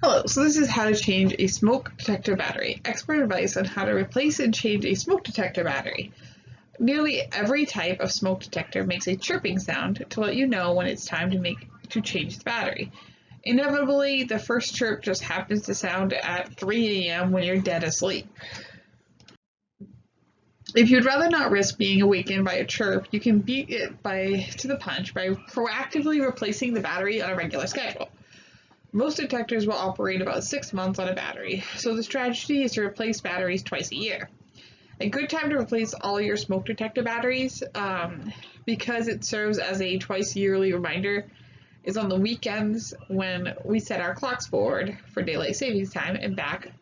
Hello, so this is how to change a smoke detector battery. Expert advice on how to replace and change a smoke detector battery. Nearly every type of smoke detector makes a chirping sound to let you know when it's time to change the battery. Inevitably, the first chirp just happens to sound at 3 a.m. when you're dead asleep. If you'd rather not risk being awakened by a chirp, you can beat it to the punch by proactively replacing the battery on a regular schedule. Most detectors will operate about 6 months on a battery, so the strategy is to replace batteries twice a year. A good time to replace all your smoke detector batteries, because it serves as a twice yearly reminder, is on the weekends when we set our clocks forward for daylight savings time and back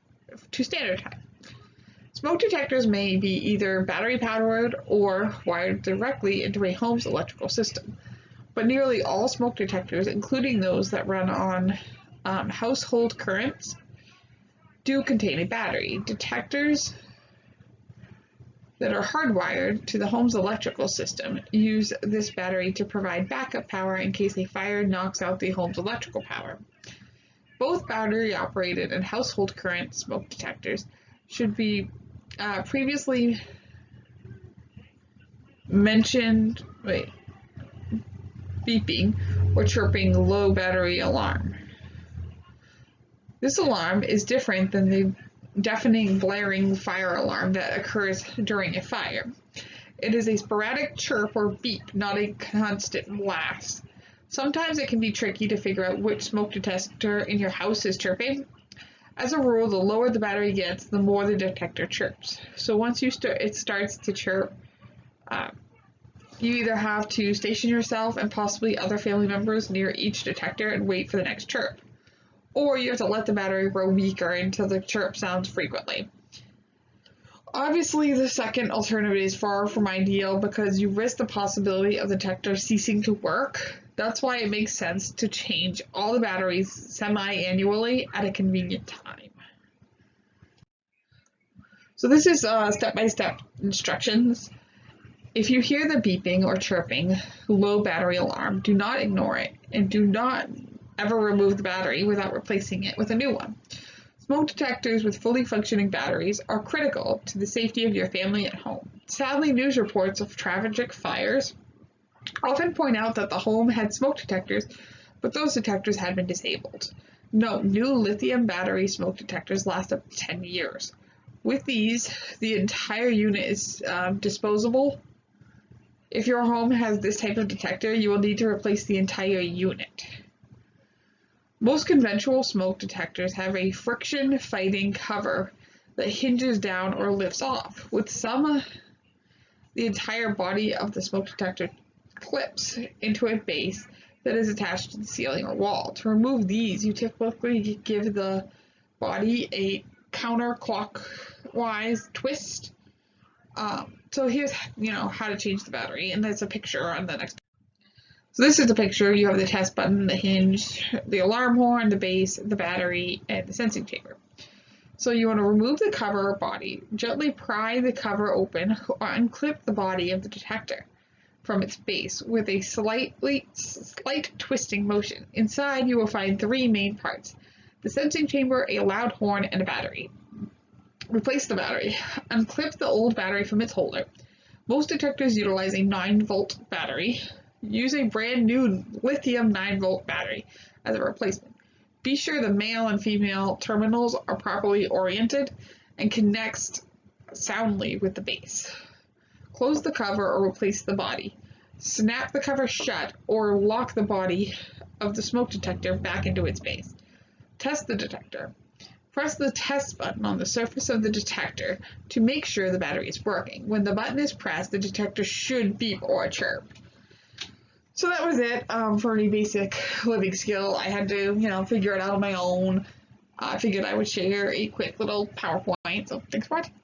to standard time. Smoke detectors may be either battery powered or wired directly into a home's electrical system, but nearly all smoke detectors, including those that run on household currents, do contain a battery. Detectors that are hardwired to the home's electrical system use this battery to provide backup power in case a fire knocks out the home's electrical power. Both battery operated and household current smoke detectors should be previously mentioned beeping or chirping low battery alarm. This alarm is different than the deafening blaring fire alarm that occurs during a fire. It is a sporadic chirp or beep, not a constant blast. Sometimes it can be tricky to figure out which smoke detector in your house is chirping. As a rule, the lower the battery gets, the more the detector chirps. So once it starts to chirp, you either have to station yourself and possibly other family members near each detector and wait for the next chirp, or you have to let the battery grow weaker until the chirp sounds frequently. Obviously, the second alternative is far from ideal because you risk the possibility of the detector ceasing to work. That's why it makes sense to change all the batteries semi-annually at a convenient time. So this is step-by-step instructions. If you hear the beeping or chirping low battery alarm, do not ignore it and do not ever remove the battery without replacing it with a new one. Smoke detectors with fully functioning batteries are critical to the safety of your family at home. Sadly, news reports of tragic fires often point out that the home had smoke detectors, but those detectors had been disabled. Note, new lithium battery smoke detectors last up to 10 years. With these, the entire unit is disposable. If your home has this type of detector, you will need to replace the entire unit. Most conventional smoke detectors have a friction-fighting cover that hinges down or lifts off. With some, the entire body of the smoke detector clips into a base that is attached to the ceiling or wall. To remove these, you typically give the body a counterclockwise twist. So here's how to change the battery, and there's a picture on the next. So this is the picture. You have the test button, the hinge, the alarm horn, the base, the battery, and the sensing chamber. So you want to remove the cover or body, gently pry the cover open, or unclip the body of the detector from its base with a slight twisting motion. Inside you will find three main parts: the sensing chamber, a loud horn, and a battery. Replace the battery. Unclip the old battery from its holder. Most detectors utilize a 9-volt battery. Use a brand new lithium 9-volt battery as a replacement. Be sure the male and female terminals are properly oriented and connect soundly with the base. Close the cover or replace the body. Snap the cover shut or lock the body of the smoke detector back into its base. Test the detector. Press the test button on the surface of the detector to make sure the battery is working. When the button is pressed, the detector should beep or chirp. So that was it for any basic living skill. I had to, figure it out on my own. I figured I would share a quick little PowerPoint. So thanks for watching.